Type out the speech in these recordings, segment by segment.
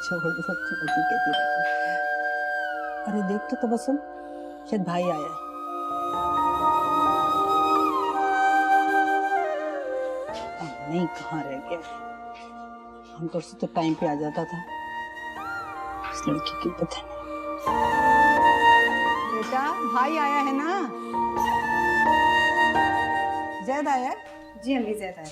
छोड़ बच्ची बच्ची कहती रहती। अरे देख तो तबस्सुम, शायद भाई आया है। नहीं, कहाँ रह गया? हम तो उससे तो टाइम पे आ जाता था, इस लड़की की पता नहीं। बेटा भाई आया है ना? जैद आया है? जी अम्मी, जैद आया।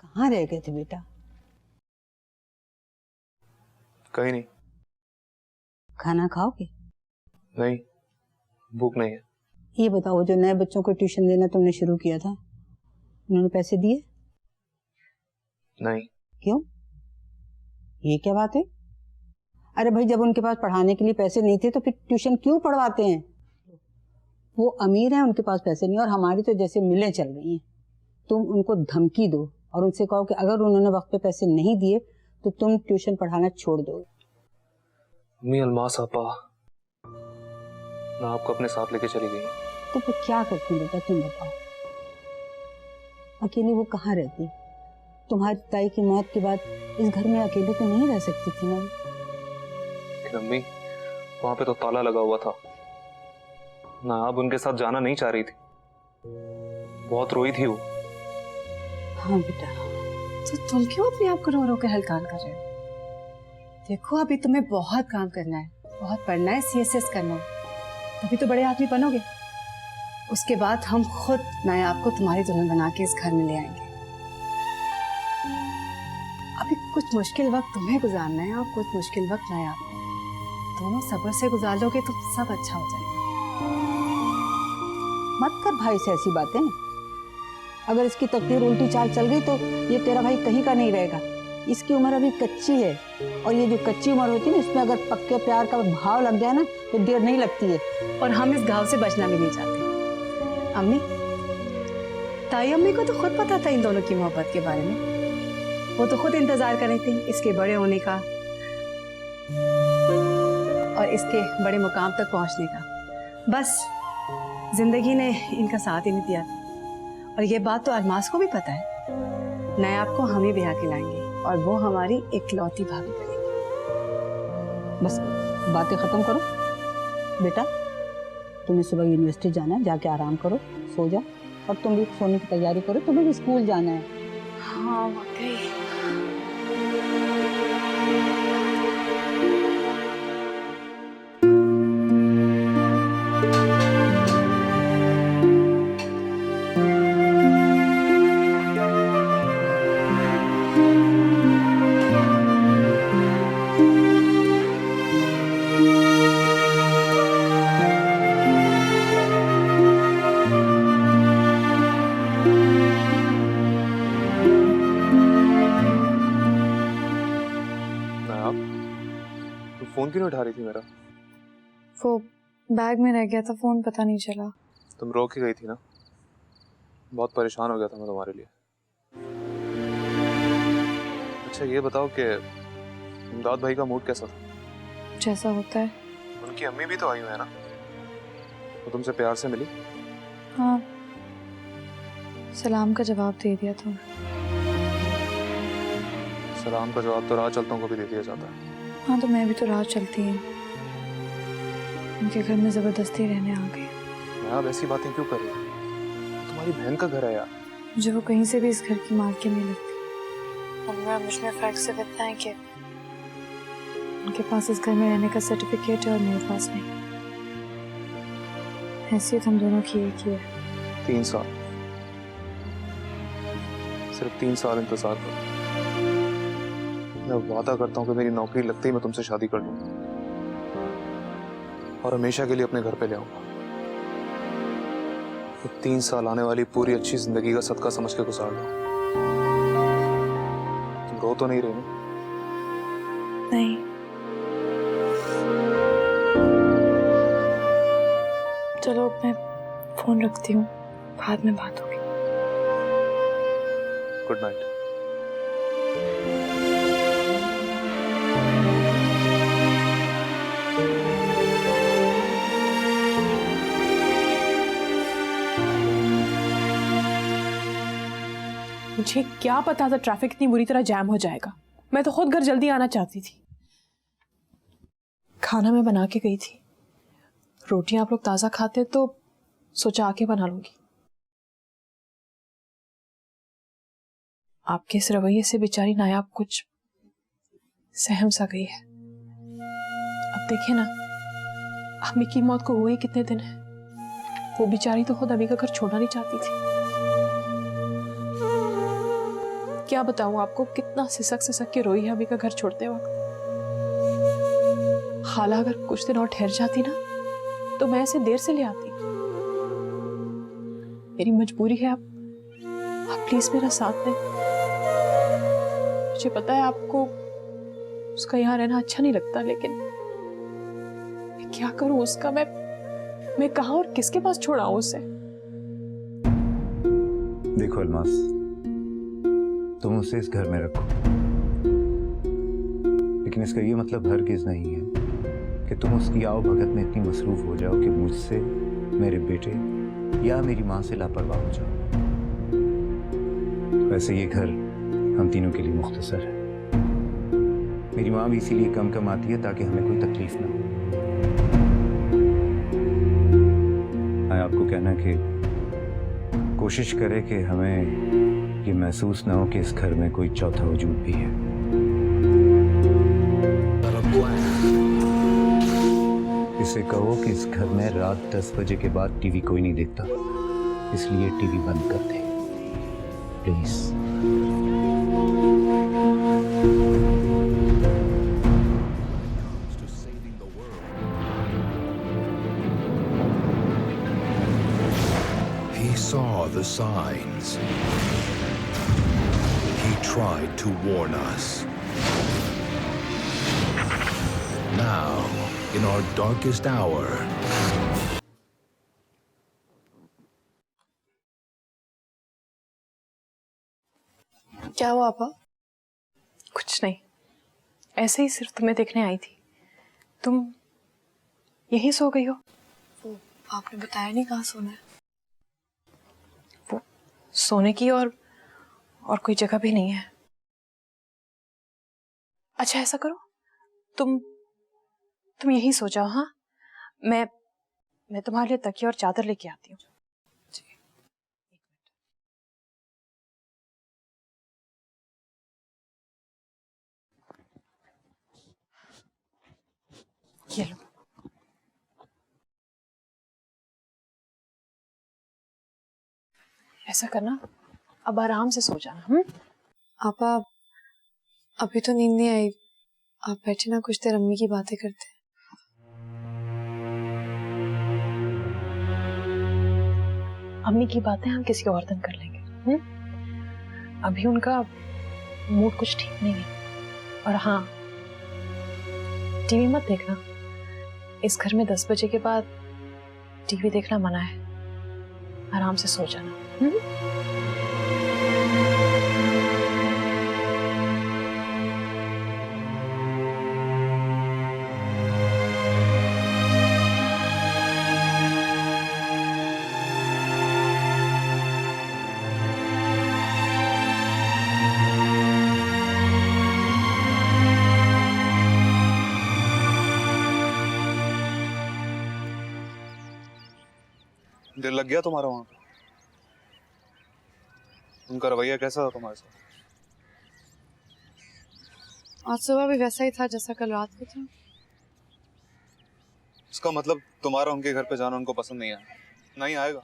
कहाँ रह गए थे बेटा? कहीं नहीं। खाना खाओगे? नहीं, भूख नहीं है। ये बताओ, जो नए बच्चों को ट्यूशन देना तुमने शुरू किया था, उन्होंने पैसे दिए? नहीं। क्यों? ये क्या बात है? अरे भाई, जब उनके पास पढ़ाने के लिए पैसे नहीं थे तो फिर ट्यूशन क्यों पढ़वाते हैं? वो अमीर हैं, उनके पास पैसे नहीं, और हमारी तो जैसे मिलें चल रही हैं। तुम उनको धमकी दो और उनसे कहो कि अगर उन्होंने वक्त पे पैसे नहीं दिए तो तुम ट्यूशन पढ़ाना छोड़ दोगे। अम्मी, अलमास आपा ना आपको अपने साथ लेके चली गई। तो वो क्या करती बेटा, तुम बताओ? अकेली वो कहाँ रहती? तुम्हारी ताई की मौत के बाद इस घर में अकेले तो नहीं रह सकती थी ना? लेकिन अम्मी, वहां पे तो ताला लगा हुआ था ना, आप उनके साथ जाना नहीं चाह रही थी, बहुत रोई थी वो। हाँ बेटा। तो तुम क्यों अपने आप को रो रो के हलकान कर रहे हो? देखो, अभी तुम्हें बहुत काम करना है, बहुत पढ़ना है, सीएसएस करना है, तभी तो बड़े आदमी बनोगे। उसके बाद हम खुद मैं आपको तुम्हारी दुल्हन बना के इस घर में ले आएंगे। अभी कुछ मुश्किल वक्त तुम्हें गुजारना है और कुछ मुश्किल वक्त मैं आपको। दोनों सब्र से गुजार लोगे तो सब अच्छा हो जाएगा। मत कर भाई से ऐसी बातें। अगर इसकी तकदीर उल्टी चाल चल गई तो ये तेरा भाई कहीं का नहीं रहेगा। इसकी उम्र अभी कच्ची है, और ये जो कच्ची उम्र होती है ना, इसमें अगर पक्के प्यार का भाव लग जाए ना तो देर नहीं लगती है। और हम इस घाव से बचना भी नहीं चाहते। अम्मी, ताई अम्मी को तो खुद पता था इन दोनों की मोहब्बत के बारे में। वो तो खुद इंतजार कर रही थी इसके बड़े होने का और इसके बड़े मुकाम तक पहुंचने का। बस जिंदगी ने इनका साथ ही नहीं दिया। और ये बात तो अलमास को भी पता है। नए आपको हम ही ब्याह के लाएंगे और वो हमारी इकलौती भाभी बनेगी। बस बातें खत्म करो बेटा। तुम्हें सुबह यूनिवर्सिटी जाना है, जाके आराम करो, सो जाओ। और तुम भी सोने की तैयारी करो, तुम्हें भी स्कूल जाना है। हाँ वाकई। फोन क्यों नहीं उठा रही थी मेरा? वो बैग में रह गया था फोन, पता नहीं चला। तुम रो के गई थी ना, बहुत परेशान हो गया था मैं तुम्हारे लिए। अच्छा ये बताओ कि इमदाद भाई का मूड कैसा था? जैसा होता है। उनकी अम्मी भी तो आई हुई है ना, वो तुमसे प्यार से मिली? हाँ, सलाम का जवाब दे दिया था। सलाम का जवाब तो राह चलतों को भी दे दिया जाता है। हाँ, तो मैं भी तो राह चलती हूँ, उनके घर में जबरदस्ती रहने आ गई। मैं अब ऐसी बातें क्यों कर रही हूँ? तुम्हारी बहन का घर है यार। मुझे वो कहीं से भी इस घर की मालकिन नहीं लगती। मुझमें फर्क सिर्फ इतना है कि उनके पास इस घर में रहने का सर्टिफिकेट है और मेरे पास नहीं। हैसियत हम दोनों की एक ही है। 3 साल, सिर्फ 3 साल इंतजार करो। मैं वादा करता हूँ कि मेरी नौकरी लगते ही मैं तुमसे शादी कर लूंगा और हमेशा के लिए अपने घर पे ले आऊंगा। 3 साल आने वाली पूरी अच्छी जिंदगी का सदका समझ के गुजार लो। तुम रो तो नहीं रही ना? नहीं। चलो मैं फोन रखती हूँ, बाद में बात होगी। Good night. मुझे क्या पता था ट्रैफिक इतनी बुरी तरह जैम हो जाएगा। मैं तो खुद घर जल्दी आना चाहती थी। खाना मैं बना के गई थी, रोटियां आप लोग ताज़ा खाते तो सोचा आके बना लूंगी। आपके इस रवैये से बेचारी नायाब कुछ सहम सा गई है। अब देखिए ना, अम्मी की मौत को हुए कितने दिन है, वो बेचारी तो खुद अम्मी का घर छोड़ना नहीं चाहती थी। क्या बताऊं आपको, कितना सिसक सिसक के रोई है अम्मी का घर छोड़ते वक्त। खाला अगर कुछ दिन और ठहर जाती ना तो मैं ऐसे देर से ले आती। मेरी मजबूरी है, आप प्लीज मेरा साथ दें। मुझे पता है आपको उसका यहाँ रहना अच्छा नहीं लगता, लेकिन मैं क्या करूं उसका। मैं कहां और किसके पास छोड़ाऊं उसे। देखो अलमास, तुम उसे इस घर में रखो, लेकिन इसका ये मतलब हरगिज नहीं है कि तुम उसकी आओ भगत में इतनी मसरूफ हो जाओ कि मुझसे, मेरे बेटे या मेरी मां से लापरवाह हो जाओ। वैसे ये घर हम तीनों के लिए मुख्तसर है। मेरी मां भी इसीलिए कम कम आती है ताकि हमें कोई तकलीफ ना हो। मैं आपको कहना कि कोशिश करें कि हमें ये महसूस ना हो कि इस घर में कोई चौथा वजूद भी है। इसे कहो कि इस घर में रात 10 बजे के बाद टीवी कोई नहीं देखता, इसलिए टीवी बंद कर दे please. He saw the signs. He tried to warn us. Now, in our darkest hour, क्या हुआ आपा? कुछ नहीं, ऐसे ही सिर्फ तुम्हें देखने आई थी। तुम यहीं सो गई हो? वो आपने बताया नहीं कहाँ सोना है। वो सोने की और कोई जगह भी नहीं है। अच्छा ऐसा करो, तुम यहीं सो जाओ। हाँ, मैं तुम्हारे लिए तकिया और चादर लेके आती हूँ। ये लो। ऐसा करना, अब आराम से सो जाना। आपा अभी तो नींद नहीं आई, आप बैठे ना, कुछ देर अम्मी की बातें करते हैं। अम्मी की बातें हम किसी और दिन कर लेंगे। अभी उनका मूड कुछ ठीक नहीं है। और हाँ, टीवी मत देखना। इस घर में 10 बजे के बाद टीवी देखना मना है। आराम से सो जाना। दिल लग गया तुम्हारा वहां पे? उनका रवैया कैसा था तुम्हारे साथ? आज सुबह भी वैसा ही था जैसा कल रात को था। इसका मतलब तुम्हारा उनके घर पे जाना उनको पसंद नहीं आया? नहीं आएगा।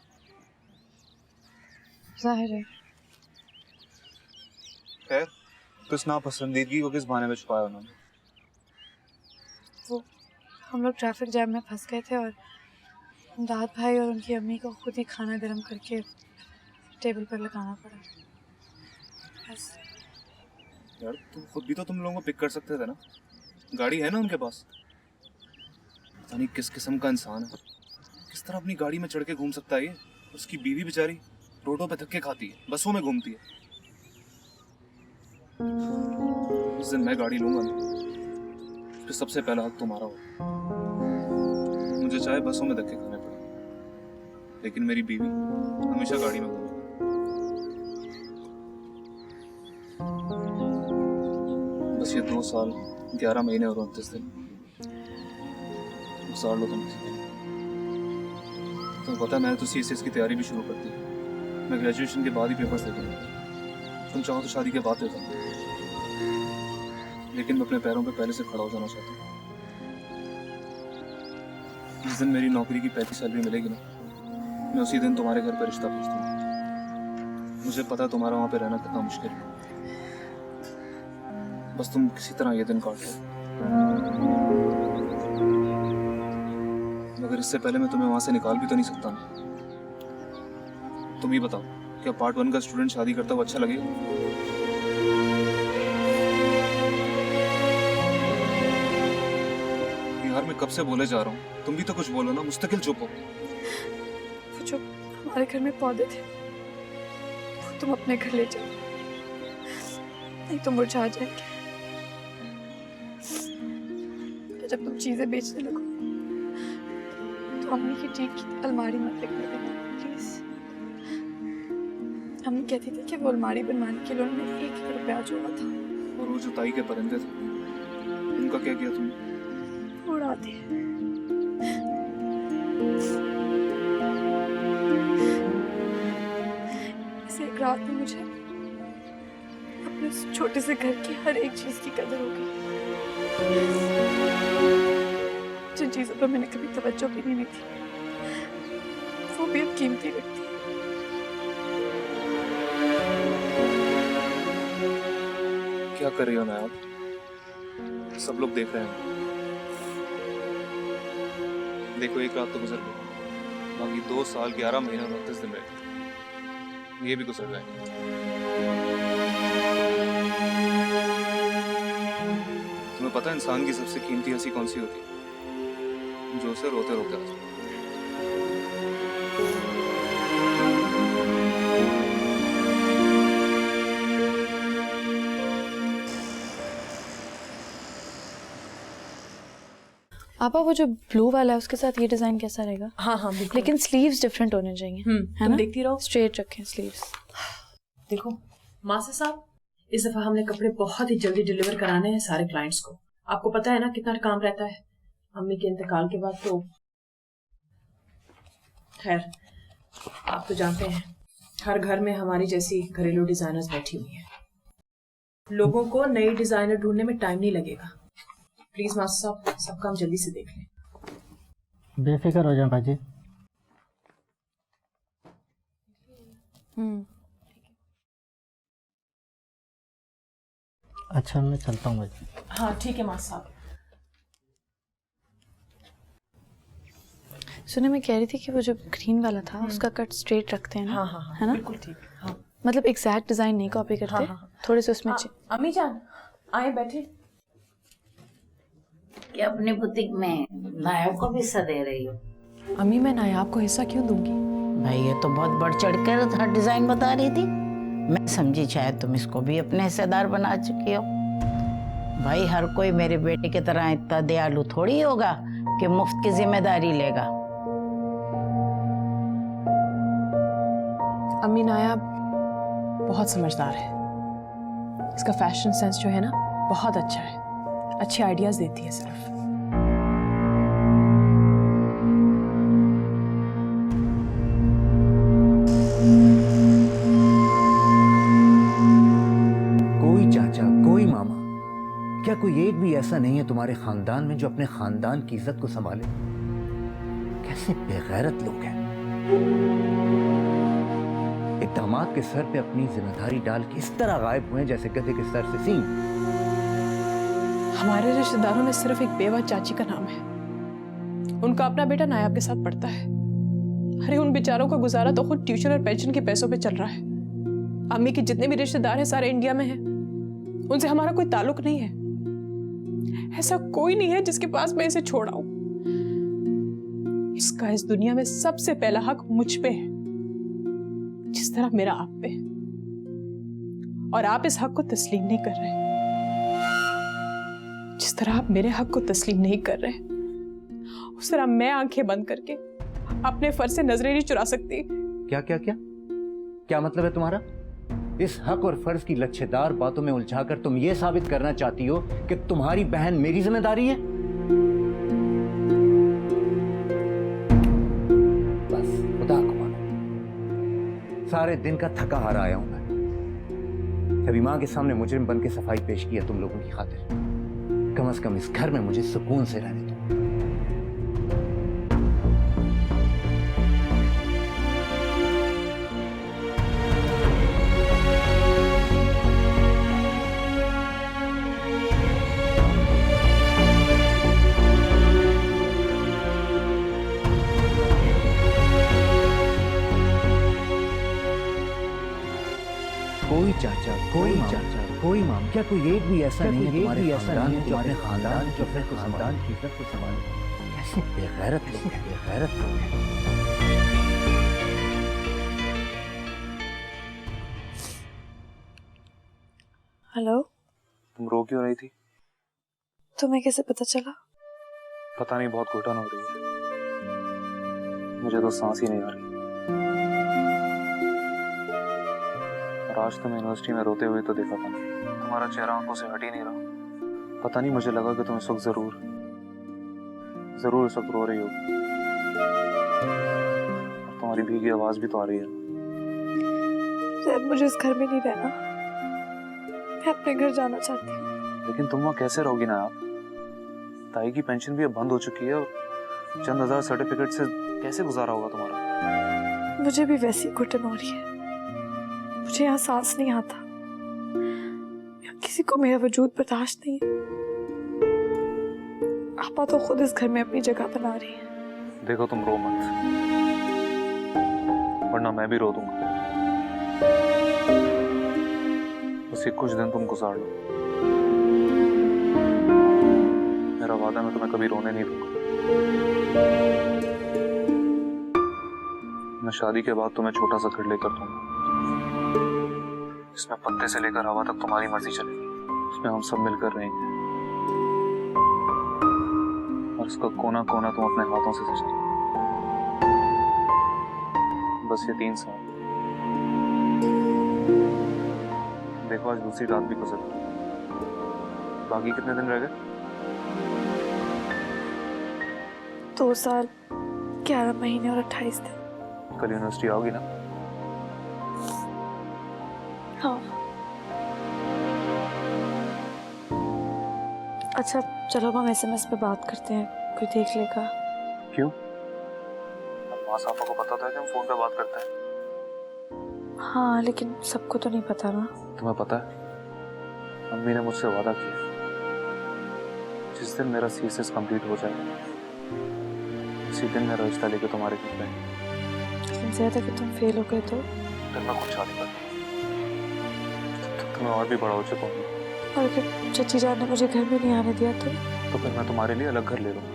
जाहिर है। खैर, तो इस नापसंदीदगी को किस बहाने में छुपाया उन्होंने? वो हम लोग ट्रैफिक जैम में फंस गए थे और दाद भाई और उनकी अम्मी को खुद ही खाना गर्म करके टेबल पर लगाना पड़ा। बस। यार खुद भी तो तुम लोगों को पिक कर सकते थे ना, गाड़ी है ना उनके पास। पता नहीं किस किस्म का इंसान है, किस तरह अपनी गाड़ी में चढ़ के घूम सकता है ये। उसकी बीवी बेचारी रोडों पे धक्के खाती है, बसों में घूमती है। उस दिन मैं गाड़ी लूंगा ना, तो सबसे पहला हक तुम्हारा होगा। मुझे चाहे बसों में धक्के खाने पड़े, लेकिन मेरी बीवी हमेशा गाड़ी में घूमेगी। 9 साल 11 महीने और 29 दिन गुजार लो तुम। तुम्हें पता है मैंने तो CSS की तैयारी भी शुरू कर दी। मैं ग्रेजुएशन के बाद ही पेपर्स दे दूँगा। तुम चाहो तो शादी के बाद दे दो, लेकिन मैं अपने पैरों पे पहले से खड़ा हो जाना चाहता हूँ। जिस दिन मेरी नौकरी की पहली सैलरी मिलेगी ना, मैं उसी दिन तुम्हारे घर पर रिश्ता भेज दूँगा। मुझे पता है तुम्हारा वहाँ पे रहना कितना मुश्किल है, बस तुम किसी तरह ये दिन काट लो। मगर इससे पहले मैं तुम्हें वहाँ से निकाल भी तो नहीं सकता ना। तुम ही बताओ, क्या पार्ट 1 का स्टूडेंट शादी करता हुआ अच्छा लगेगा? यार मैं कब से बोले जा रहा हूँ, तुम भी तो कुछ बोलो ना, मुस्तकिल चुप हो। वो जो हमारे घर में पौधे थे वो तुम अपने घर ले जाओ, नहीं तो मुरझा जाएंगे। जब तुम चीजें बेचने लगो तो अम्मी की टीक की अलमारी मत लिखने देना प्लीज। अम्मी कहती थी कि वो अलमारी बनवाने के लिए उन्होंने 1 रुपया जोड़ा था। और वो जो ताई के परिंदे थे, उनका क्या किया तुमने? उड़ा दिए। इस एक रात में मुझे अपने उस छोटे से घर की हर एक चीज की कदर हो गई। जिन चीजों पर मैंने कभी तवज्जो भी नहीं थी, वो भी अब कीमती लगती है। क्या कर रही हो नायाब? सब लोग देख रहे हैं। देखो, एक रात तो गुजर गई, बाकी 2 साल 11 महीने और 29 दिन रह गए, ये भी गुजर गए। तुम्हें पता है इंसान की सबसे कीमती हंसी कौन सी होती है? जो उसे रोते रोते आता है। आपा वो जो ब्लू वाला है उसके साथ ये डिजाइन कैसा रहेगा? हाँ हाँ बिल्कुल। लेकिन स्लीव्स डिफरेंट होने चाहिए, है तुम ना? देखती रहो। स्ट्रेट रखें स्लीव्स। देखो मास्टर साहब, इस दफा हमने कपड़े बहुत ही जल्दी डिलीवर कराने हैं सारे क्लाइंट्स को। आपको पता है ना कितना काम रहता है। अम्मी के इंतकाल के बाद तो खैर आप तो जानते हैं, हर घर में हमारी जैसी घरेलू डिजाइनर्स बैठी हुई हैं। लोगों को नई डिजाइनर ढूंढने में टाइम नहीं लगेगा। प्लीज मास्टर साहब, सब काम जल्दी से देख लें। बेफिक्र हो जाए बाजी। अच्छा मैं चलता हूँ बाजी। हाँ ठीक है मास्टर साहब। सुने, मैं कह रही थी कि वो जो ग्रीन वाला था उसका कट स्ट्रेट रखते हैं ना? हाँ हाँ हाँ, है ना? बिल्कुल ठीक। हाँ मतलब एग्जैक्ट डिजाइन नहीं कॉपी करते। हाँ, हाँ। थोड़े से उसमें अम्मी जान आए बैठे। कि अपनी बुटीक में नायब को भी हिस्सा दे रही हो? अम्मी मैं नायाब को हिस्सा क्यों दूंगी? भाई ये तो बहुत बढ़ चढ़ कर हर डिजाइन बता रही थी। मैं समझी शायद तुम इसको भी अपने हिस्सेदार बना चुकी हो। भाई हर कोई मेरे बेटे की तरह इतना दयालु थोड़ी होगा कि मुफ्त की जिम्मेदारी लेगा। अम्मी नायाब बहुत समझदार है। इसका फैशन सेंस जो है ना बहुत अच्छा है। अच्छे आइडियाज देती है सिर्फ। कोई चाचा, कोई मामा, क्या कोई एक भी ऐसा नहीं है तुम्हारे खानदान में जो अपने खानदान की इज्जत को संभाले? कैसे बेगैरत लोग हैं। एक दामाद के सर पे अपनी जिम्मेदारी डाल के इस तरह गायब हुए जैसे गधे के सर से सींग। हमारे रिश्तेदारों में सिर्फ एक बेवा चाची का नाम है। उनका अपना बेटा नायाब के साथ पढ़ता है। अरे उन बेचारों का गुजारा तो खुद ट्यूशन और पेंशन के पैसों पे चल रहा है। अम्मी के जितने भी रिश्तेदार हैं सारे इंडिया में हैं। उनसे हमारा कोई ताल्लुक नहीं है। ऐसा कोई नहीं है जिसके पास मैं इसे छोड़ आऊं। इसका इस दुनिया में सबसे पहला हक मुझ पे है, जिस तरह मेरा आप पे है। और आप इस हक को तस्लीम नहीं कर रहे। जिस तरह आप मेरे हक को तस्लीम नहीं कर रहे, उस तरह मैं आंखें बंद करके अपने फर्ज से नजरें नहीं चुरा सकती। क्या क्या क्या क्या मतलब है तुम्हारा? इस हक और फर्ज की लच्छेदार बातों में उलझाकर तुम ये साबित करना चाहती हो कि तुम्हारी बहन मेरी जिम्मेदारी है? बस खुदा को मानो, सारे दिन का थका हारा आया हूं मैं। कभी मां के सामने मुजरिम बन के सफाई पेश किया तुम लोगों की खातिर। कम से कम इस घर में मुझे सुकून से रहने दो। कोई चाचा, कोई मामा, क्या कोई एक भी ऐसा नहीं है तुम्हारे खानदान में जो अपने खानदान की इज्जत को संभाले? कैसे बेगैरत लोग हैं, बेगैरत लोग हैं। हेलो, तुम रो क्यों रही थी? तुम्हें कैसे पता चला? पता नहीं, बहुत घुटन हो रही है, मुझे तो सांस ही नहीं आ रही। और आज तुम्हें यूनिवर्सिटी में रोते हुए तो देखा था, तुम्हारा चेहरा आंखों से हट ही नहीं रहा। पता नहीं, मुझे लगा कि तुम इस वक्त जरूर इस वक्त रो रही होगी। और तुम्हारी भीगी आवाज भी तो आ रही है। शायद मुझे इस घर में नहीं रहना, मैं अपने घर जाना चाहती हूँ। लेकिन तुम वहाँ कैसे रहोगी ना आप? ताई की पेंशन भी अब बंद हो चुकी है और चंद हजार सर्टिफिकेट से कैसे गुजारा होगा तुम्हारा? मुझे भी वैसी घुटन हो रही है, मुझे यहाँ सांस नहीं आता, किसी को मेरा वजूद बर्दाश्त नहीं है। आपा तो खुद इस घर में अपनी जगह बना रही है। देखो, तुम रो मत, वरना मैं भी रो दूंगा। बस ये कुछ दिन तुम गुजार लो, मेरा वादा, मैं तुम्हें कभी रोने नहीं दूंगा। मैं शादी के बाद तुम्हें छोटा सा घर लेकर दूंगा, इसमें पत्ते से लेकर हवा तक तुम्हारी मर्जी चलेगी। उसमें हम सब मिलकर रहेंगे और इसका कोना कोना तुम अपने हाथों से सजाओ। बस ये 3 साल। देखो, आज दूसरी रात भी गुजर गई, बाकी कितने दिन रह गए? 2 साल 11 महीने और 28 दिन। कल यूनिवर्सिटी आओगी ना? हाँ। अच्छा चलो, हम SMS पे बात करते हैं, कोई देख लेगा। क्यों? अब माँ साफा को पता था कि हम फोन पे बात करते हैं। हाँ, लेकिन सबको तो नहीं पता ना। तुम्हें पता है, अम्मी ने मुझसे वादा किया, जिस दिन मेरा CSS कंप्लीट हो जाएगा उसी दिन मेरा रिश्ता लेके तुम्हारे घर पे। लेकिन ज्यादा कि तुम फेल हो गए तो? फिर मैं खुद शादी करूंगा, तुम्हें और भी बड़ा हो चुका हूँ। और अगर चची जान ने मुझे घर में नहीं आने दिया तो फिर मैं तुम्हारे लिए अलग घर ले लूंगा,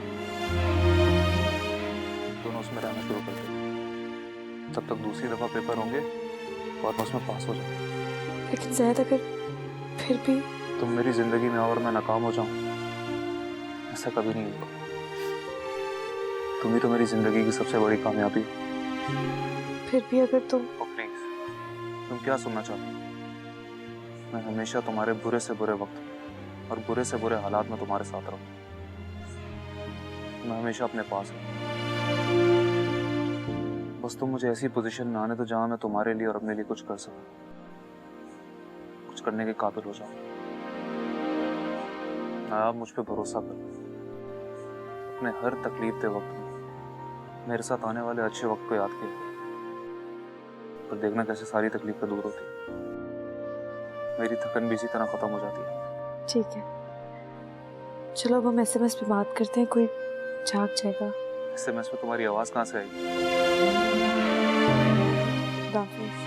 दोनों उसमें रहना शुरू कर देंगे। तब तक दूसरी दफा पेपर होंगे और मैं उसमें पास हो जाऊंगा। लेकिन ज़ैद, अगर फिर भी तुम मेरी जिंदगी में और मैं नाकाम हो जाऊं, ऐसा कभी नहीं होगा। तुम ही तो मेरी जिंदगी की सबसे बड़ी कामयाबी हो। फिर भी अगर तुम प्लीज, तुम क्या सुनना चाहती हो? मैं हमेशा तुम्हारे बुरे से बुरे वक्त और बुरे से बुरे हालात में तुम्हारे साथ रहूं। मैं हमेशा अपने पास हूं। बस तुम मुझे ऐसी पोजीशन में आने दो जहां मैं तुम्हारे लिए और अपने लिए कुछ कर सकूं, कुछ करने के काबिल हो जाऊं। आप मुझ पे भरोसा करो, अपने हर तकलीफ के वक्त में मेरे साथ आने वाले अच्छे वक्त को याद किया और देखना कैसे सारी तकलीफें दूर होती, मेरी थकन भी इसी तरह खत्म हो जाती है। ठीक है, चलो अब हम SMS पे बात करते हैं, कोई जाग जाएगा। SMS में तुम्हारी आवाज कहाँ से आई? खुदा हाफिज़।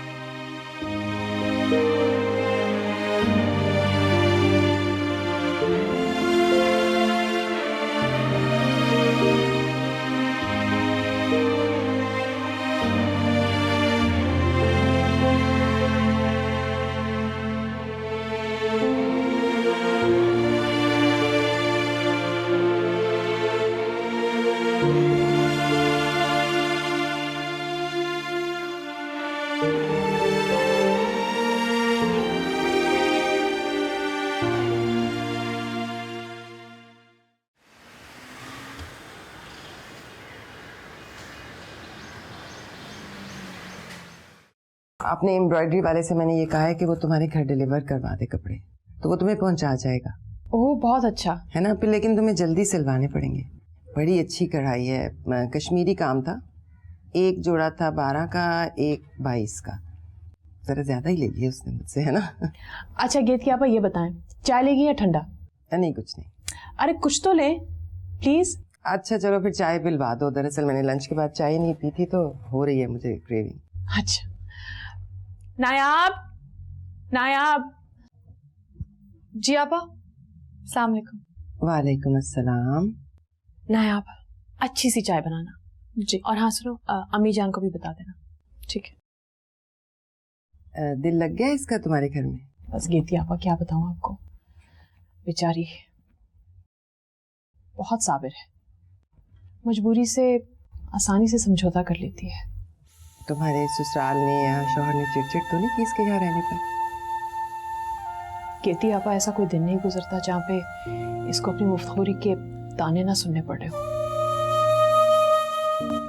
आपने एम्ब्रॉयडरी वाले से मैंने ये कहा है कि वो तुम्हारे घर डिलीवर करवा दे कपड़े, तो वो तुम्हें पहुंचा जाएगा। ओह बहुत अच्छा है ना, फिर लेकिन तुम्हें जल्दी सिलवाने पड़ेंगे। बड़ी अच्छी कढ़ाई है, कश्मीरी काम था। एक जोड़ा था 12 का, एक 22 का। जरा ज्यादा ही ले लिया उसने मुझसे, है ना। अच्छा गेत की आपा ये बताएं, चाय लेगी या ठंडा? नहीं कुछ नहीं। अरे कुछ तो ले प्लीज। अच्छा चलो फिर चाय पिलवा दो। दरअसल मैंने लंच के बाद चाय नहीं पी थी तो हो रही है मुझे क्रेविंग। अच्छा नायाब, नायाब जी आपा। अस्सलाम वालेकुम। वालेकुम अस्सलाम। नायाब अच्छी सी चाय बनाना जी। और हाँ सुनो, अम्मी जान को भी बता देना, ठीक है? दिल लग गया इसका तुम्हारे घर में? बस गेती आपा क्या बताऊं आपको, बेचारी बहुत साबिर है, मजबूरी से आसानी से समझौता कर लेती है। तुम्हारे ससुराल ने या शौहर ने चिड़चिड़ तो नहीं की इसके यहाँ रहने पर? गेती आपा ऐसा कोई दिन नहीं गुजरता जहाँ पे इसको अपनी मुफ्तखोरी के ताने ना सुनने पड़ रहे हो।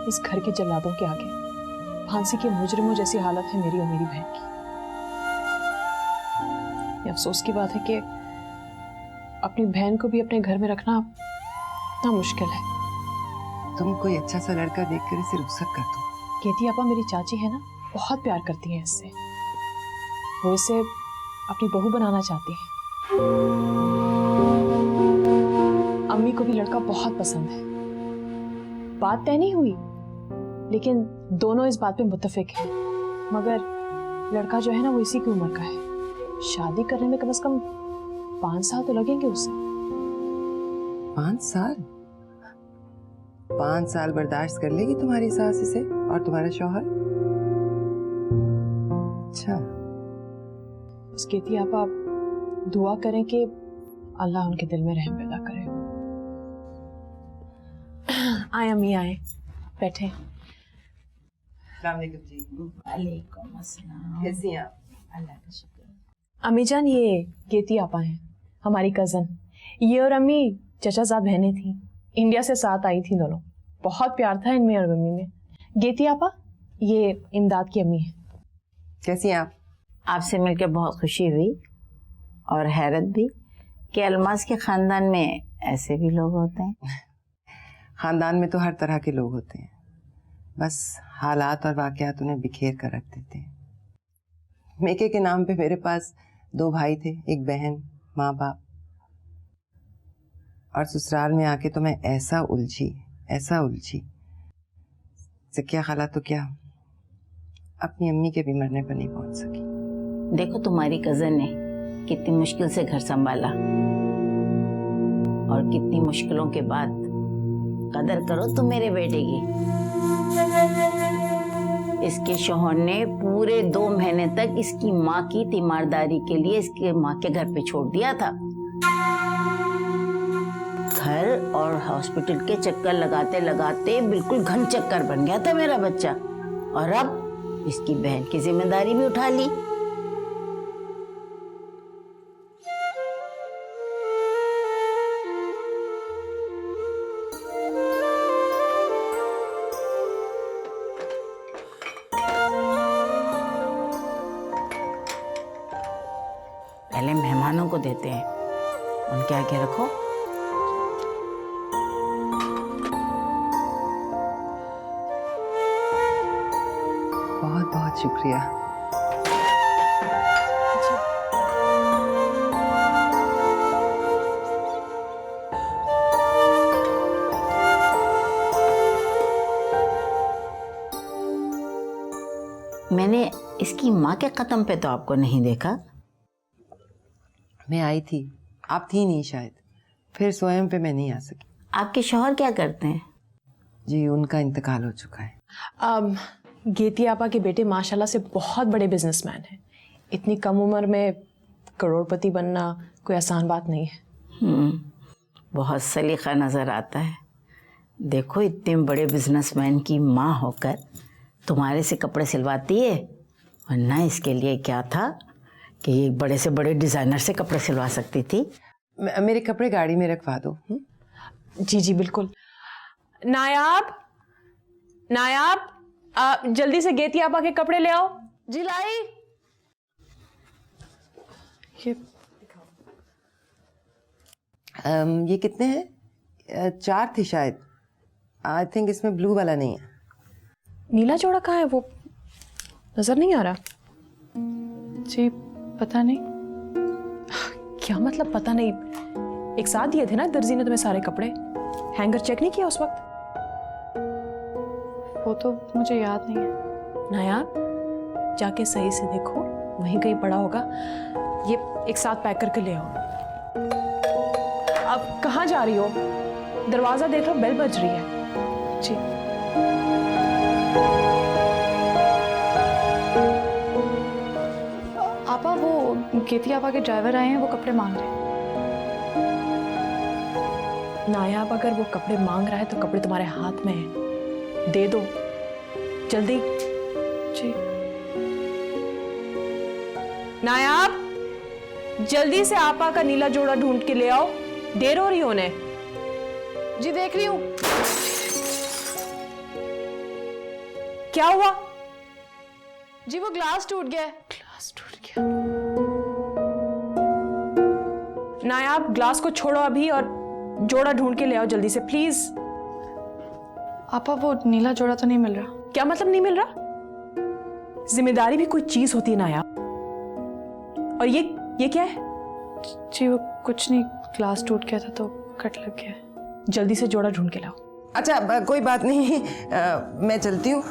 इस घर के जल्लादों के आगे फांसी के मुजरिमों जैसी हालत है मेरी और मेरी बहन की। ये अफसोस की बात है कि अपनी बहन को भी अपने घर में रखना इतना मुश्किल है। तुम कोई अच्छा सा लड़का देखकर इसे रुखसत कर दो। केती आपा मेरी चाची है ना, बहुत प्यार करती है इससे, वो इसे अपनी बहू बनाना चाहती है। अम्मी को भी लड़का बहुत पसंद है। बात तय नहीं हुई लेकिन दोनों इस बात पे मुत्तफिक हैं। मगर लड़का जो है ना वो इसी की उम्र का है, शादी करने में कम से कम 5 साल तो लगेंगे उसे। 5 साल? 5 साल बर्दाश्त कर लेगी तुम्हारी सास इसे और तुम्हारा शौहर? अच्छा। उसके थी आप दुआ करें कि अल्लाह उनके दिल में रहम पैदा करे। आए अम्मी आए, बैठे। वालेकुम अस्सलाम। कैसी हैं आप? अल्लाह का शुक्र। अम्मी जान ये गेती आपा हैं, हमारी कजन। ये और अम्मी चचाजाद बहनें थी, इंडिया से साथ आई थी दोनों। बहुत प्यार था इनमें और अम्मी में। गेती आपा ये इमदाद की अम्मी है। कैसी हैं आप? आपसे मिलकर बहुत खुशी हुई और हैरत भी कि अलमास के खानदान में ऐसे भी लोग होते हैं। खानदान में तो हर तरह के लोग होते हैं, बस हालात और वाकयात उन्हें बिखेर कर रख देते हैं। मेके के नाम पे मेरे पास 2 भाई थे, एक बहन, माँ बाप। और ससुराल में आके तो मैं ऐसा उलझी ज़किया खाला तो क्या अपनी अम्मी के भी मरने पर नहीं पहुंच सकी। देखो तुम्हारी कजन ने कितनी मुश्किल से घर संभाला और कितनी मुश्किलों के बाद कदर करो तुम मेरे बेटे की। इसके शौहर ने पूरे 2 महीने तक इसकी माँ की तीमारदारी के लिए इसके माँ के घर पे छोड़ दिया था। घर और हॉस्पिटल के चक्कर लगाते लगाते बिल्कुल घन चक्कर बन गया था मेरा बच्चा, और अब इसकी बहन की जिम्मेदारी भी उठा ली। पहले मेहमानों को देते हैं, उनके आगे रखो। बहुत बहुत शुक्रिया। मैंने इसकी माँ के कदम पे तो आपको नहीं देखा। मैं आई थी, आप थी नहीं शायद, फिर स्वयं पे मैं नहीं आ सकी। आपके शौहर क्या करते हैं? जी उनका इंतकाल हो चुका है। गेती आपा के बेटे माशाल्लाह से बहुत बड़े बिजनेसमैन हैं। इतनी कम उम्र में करोड़पति बनना कोई आसान बात नहीं है। बहुत सलीका नजर आता है। देखो इतने बड़े बिजनेसमैन की माँ होकर तुम्हारे से कपड़े सिलवाती है, वरना इसके लिए क्या था कि ये बड़े से बड़े डिजाइनर से कपड़े सिलवा सकती थी। मेरे कपड़े गाड़ी में रखवा दो। जी जी बिल्कुल। नायाब, नायाब जल्दी से गेती आपा के कपड़े ले आओ। जी लाई। ये कितने हैं? 4 थे शायद। आई थिंक इसमें ब्लू वाला नहीं है। नीला जोड़ा कहाँ है? वो नजर नहीं आ रहा। जी पता नहीं। क्या मतलब पता नहीं? एक साथ दिए थे ना दर्जी ने तुम्हें सारे कपड़े। हैंगर चेक नहीं किया उस वक्त? वो तो मुझे याद नहीं है। नायाब, जाके सही से देखो, वहीं कहीं पड़ा होगा। ये एक साथ पैक करके ले आओ। अब कहाँ जा रही हो? दरवाजा देख लो, बेल बज रही है। जी आपा, वो केती आपा के ड्राइवर आए हैं, वो कपड़े मांग रहे हैं। नायाब, अगर वो कपड़े मांग रहा है तो कपड़े तुम्हारे हाथ में हैं, दे दो जल्दी। जी नायाब, जल्दी से आपा का नीला जोड़ा ढूंढ के ले आओ, देर हो रही है उन्हें। जी देख रही हूँ। क्या हुआ? जी वो ग्लास टूट गया है। ग्लास टूट गया। नायाब, ग्लास को छोड़ो अभी और जोड़ा ढूंढ के ले आओ जल्दी से, प्लीज। आपा वो नीला जोड़ा तो नहीं मिल रहा। क्या मतलब नहीं मिल रहा? जिम्मेदारी भी कोई चीज होती है नायाब। और ये क्या है? जी वो कुछ नहीं, ग्लास टूट गया था तो कट लग गया है। जल्दी से जोड़ा ढूंढ के लाओ। अच्छा कोई बात नहीं, मैं चलती हूँ,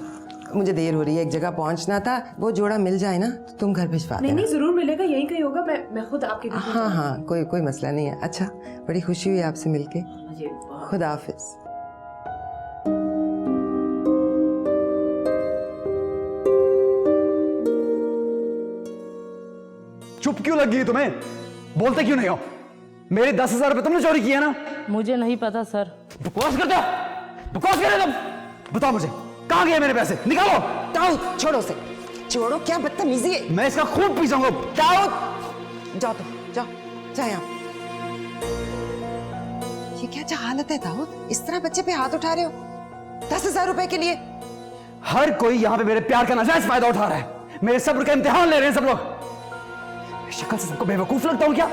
मुझे देर हो रही है, एक जगह पहुँचना था। वो जोड़ा मिल जाए ना तो तुम घर भिजवा देना। नहीं जरूर मिलेगा, यहीं कहीं होगा। मैं खुद आपके घर। हाँ कोई मसला नहीं है। अच्छा, बड़ी खुशी हुई आपसे मिलके। खुदा हाफिज। चुप क्यों लग गई तुम्हें? बोलते क्यों नहीं हो? मेरे 10,000 रुपए तुमने चोरी किए ना? मुझे नहीं पता सर। बकवास करते हो? बकवास कर रहे तुम? बताओ मुझे, कहाँ गए मेरे पैसे? निकालो। दाऊद छोड़ो से, छोड़ो, क्या बदतमीजी है। मैं इसका खून पी जाऊंगा। दाऊद जाओ, तुम जाओ यहाँ। ये क्या हालत है दाऊद? इस तरह बच्चे पे हाथ उठा रहे हो 10,000 रुपए के लिए? हर कोई यहाँ पे मेरे प्यार का नाजायज फायदा उठा रहा है। मेरे सब्र का इम्तिहान ले रहे हैं सब लोग। शक्ल से सबको बेवकूफ लगता हूँ क्या?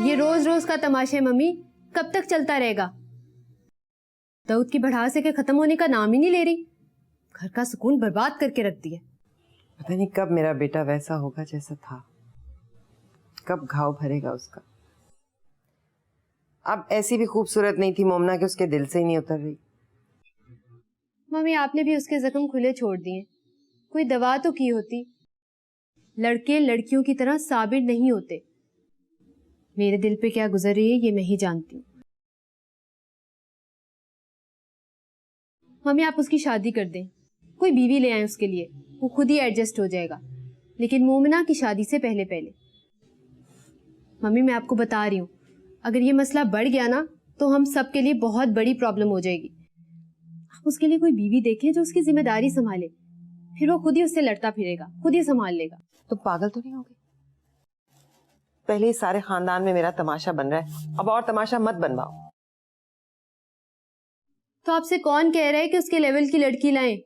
ये रोज रोज का तमाशा है मम्मी, कब तक चलता रहेगा? दाऊद की भड़ास के खत्म होने का नाम ही नहीं ले रही। घर का सुकून बर्बाद करके रख दिया। पता नहीं कब मेरा बेटा वैसा होगा जैसा था, कब घाव भरेगा उसका। अब ऐसी भी खूबसूरत नहीं थी मोमना कि उसके दिल से ही नहीं उतर रही। मम्मी आपने भी उसके जख्म खुले छोड़ दिए, कोई दवा तो की होती। लड़के लड़कियों की तरह साबिर नहीं होते। मेरे दिल पे क्या गुजर रही है ये मैं ही जानती हूँ। मम्मी आप उसकी शादी कर दें, कोई बीवी ले आए उसके लिए, वो खुद ही एडजस्ट हो जाएगा, लेकिन मोमिना की शादी से पहले पहले। मम्मी मैं आपको बता रही हूँ, अगर ये मसला बढ़ गया ना तो हम सब के लिए बहुत बड़ी प्रॉब्लम हो जाएगी। आप उसके लिए कोई बीवी देखें जो उसकी जिम्मेदारी संभाले, फिर वो खुद ही उससे लड़ता फिरेगा, खुद ही संभाल लेगा। तो पागल तो नहीं होगी? पहले ही सारे खानदान में मेरा तमाशा बन रहा है, अब और तमाशा मत बनवाओ। तो आपसे कौन कह रहा है कि उसके लेवल की लड़की लाएं?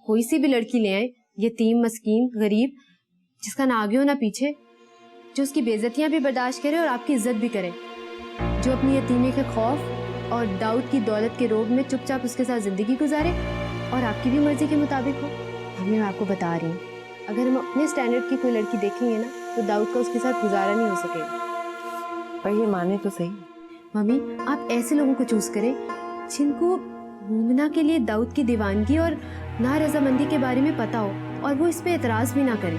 कोई सी भी लड़की ले आए, यतीम, मस्कीन, गरीब, जिसका ना आगे हो ना पीछे, जो उसकी बेइज्जतियां भी बर्दाश्त करे और आपकी इज्जत भी करे, जो अपनी यतीमी के खौफ और दाऊद की दौलत के रोब में चुपचाप उसके साथ जिंदगी गुजारे और आपकी भी मर्जी के मुताबिक हो। मैं आपको बता रही हूँ, अगर हम अपने स्टैंडर्ड की कोई लड़की देखेंगे ना तो दाऊद का उसके साथ गुजारा नहीं हो सकेगा। पर ये माने तो सही। मम्मी आप ऐसे लोगों को चूज करें जिनको मोमिना के लिए दाऊद की दीवानगी और नारजामंदी के बारे में पता हो और वो इस पे एतराज भी ना करे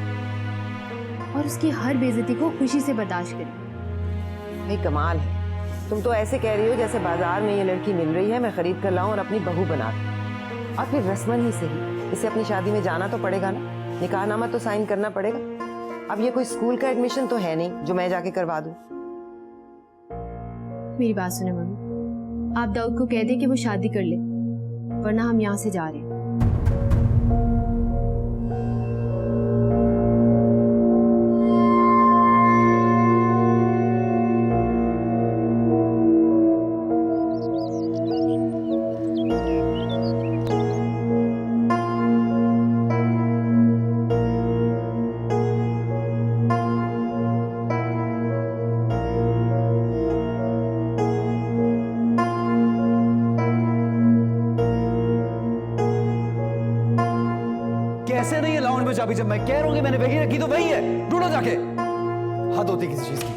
और उसकी हर बेइज्जती को खुशी से बर्दाश्त करे। भाई कमाल है, तुम तो ऐसे कह रही हो जैसे बाजार में ये लड़की मिल रही है, मैं खरीद कर लाऊं और अपनी बहू बना दूं। और फिर रस्मन ही सही, इसे अपनी शादी में जाना तो पड़ेगा ना, निकाहनामा तो साइन करना पड़ेगा। अब ये कोई स्कूल का एडमिशन तो है नहीं जो मैं जाके करवा दूं। मेरी बात सुने मम्मी, आप दाऊद को कह दें कि वो शादी कर ले, वरना हम यहाँ से जा रहे हैं। चाबी? जब मैं कह रहा हूं कि मैंने वही रखी तो वही है, ढूंढो जाके। हद होती किसी चीज की।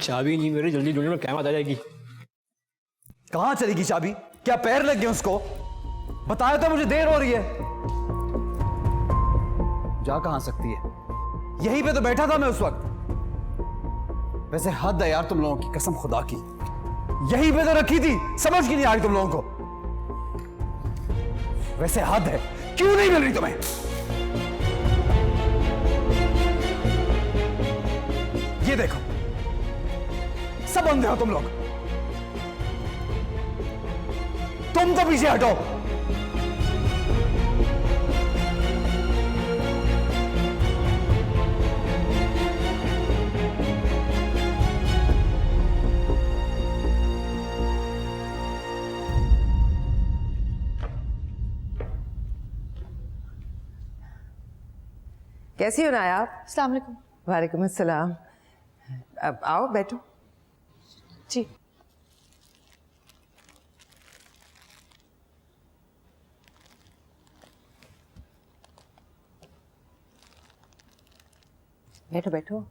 चाबी नहीं मेरी, जल्दी ढूंढो, क़यामत आ जाएगी। कहां चलेगी चाबी? क्या पैर लग गए उसको? बताया तो मुझे देर हो रही है। जा कहां सकती है? यहीं पे तो बैठा था मैं उस वक्त। वैसे हद है यार तुम लोगों की, कसम खुदा की। यहीं पे तो रखी थी, समझ की नहीं आ रही तुम लोगों को। वैसे हद है, क्यों नहीं मिल रही तुम्हें? ये देखो, सब अंधे हो तुम लोग। तुम तो पीछे हटो। कैसी हो नाया आप? अस्सलाम वालेकुम। वालेकुम अस्सलाम। अब आओ बैठो। जी। बैठो बैठो।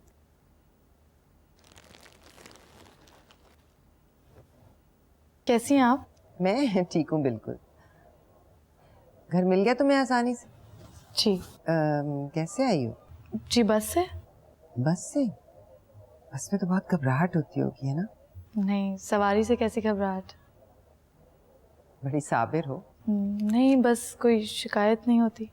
कैसी हैं आप? मैं ठीक हूँ बिल्कुल। घर मिल गया तुम्हें आसानी से? जी। कैसे आई हो? जी बस से। बस से? बस में तो बहुत घबराहट होती होगी, है ना? नहीं, सवारी से कैसी घबराहट। बड़ी साबिर हो। नहीं, बस कोई शिकायत नहीं होती।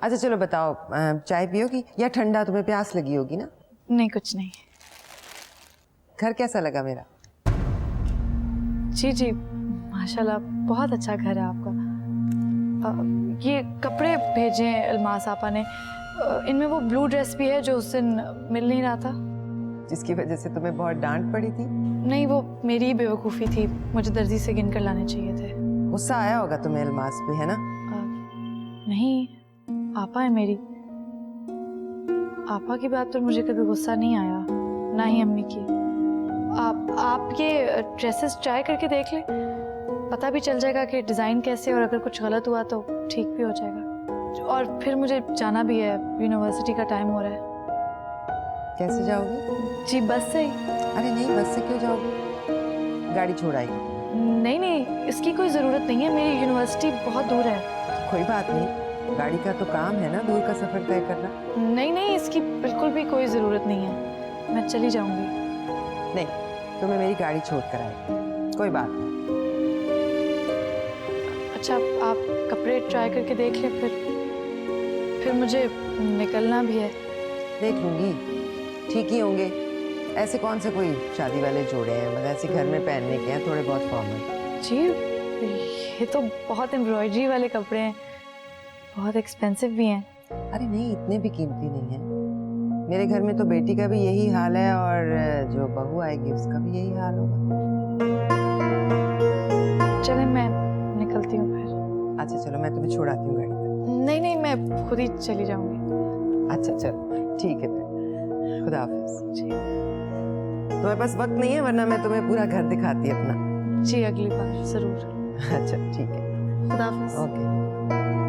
अच्छा चलो बताओ, चाय पियोगी या ठंडा? तुम्हें प्यास लगी होगी ना? नहीं, कुछ नहीं। घर कैसा लगा मेरा? जी जी, माशाल्लाह बहुत अच्छा घर है आपका। ये कपड़े भेजे हैं अल्मास आपा ने, इनमें वो ब्लू ड्रेस भी है जो उस दिन मिल नहीं रहा था, जिसकी वजह से तुम्हें बहुत डांट पड़ी थी। नहीं, वो मेरी ही बेवकूफ़ी थी, मुझे दर्जी से गिन कर लाने चाहिए थे। गुस्सा आया होगा तुम्हें अल्मास पे, है ना? नहीं, आपा है मेरी। आपा की बात पर मुझे कभी गुस्सा नहीं आया, ना ही अम्मी की। आप ये ड्रेसेस ट्राई करके देख लें, पता भी चल जाएगा कि डिज़ाइन कैसे, और अगर कुछ गलत हुआ तो ठीक भी हो जाएगा। और फिर मुझे जाना भी है, यूनिवर्सिटी का टाइम हो रहा है। कैसे जाओगी? जी बस से ही। अरे नहीं, बस से क्यों जाओगी? गाड़ी छोड़ आएगी। नहीं नहीं, इसकी कोई ज़रूरत नहीं है, मेरी यूनिवर्सिटी बहुत दूर है। कोई बात नहीं, गाड़ी का तो काम है ना दूर का सफ़र तय करना। नहीं नहीं, इसकी बिल्कुल भी कोई ज़रूरत नहीं है, मैं चली जाऊंगी। नहीं, तुम्हें मेरी गाड़ी छोड़ कर आएगी, कोई बात नहीं। अच्छा, आप कपड़े ट्राई करके देख लें, फिर मुझे निकलना भी है। देख लूंगी, ठीक ही होंगे। ऐसे कौन से कोई शादी वाले जोड़े हैं, मतलब ऐसे घर में पहनने के हैं, थोड़े बहुत फॉर्मल। जी, ये तो बहुत एम्ब्रॉयडरी वाले कपड़े हैं, बहुत एक्सपेंसिव भी हैं। अरे नहीं, इतने भी कीमती नहीं है। मेरे घर में तो बेटी का भी यही हाल है, और जो बहू आएगी उसका भी यही हाल होगा। चलें, मैं निकलती हूँ फिर। अच्छा चलो, मैं तुम्हें छोड़ाती हूँ गाड़ी तक। नहीं नहीं, मैं खुद ही चली जाऊंगी। अच्छा चलो ठीक है, फिर खुदा हाफिज। जी। तुम्हें पास वक्त नहीं है, वरना मैं तुम्हें पूरा घर दिखाती अपना। जी, अगली बार जरूर। अच्छा ठीक है, खुदा हाफिज। ओके।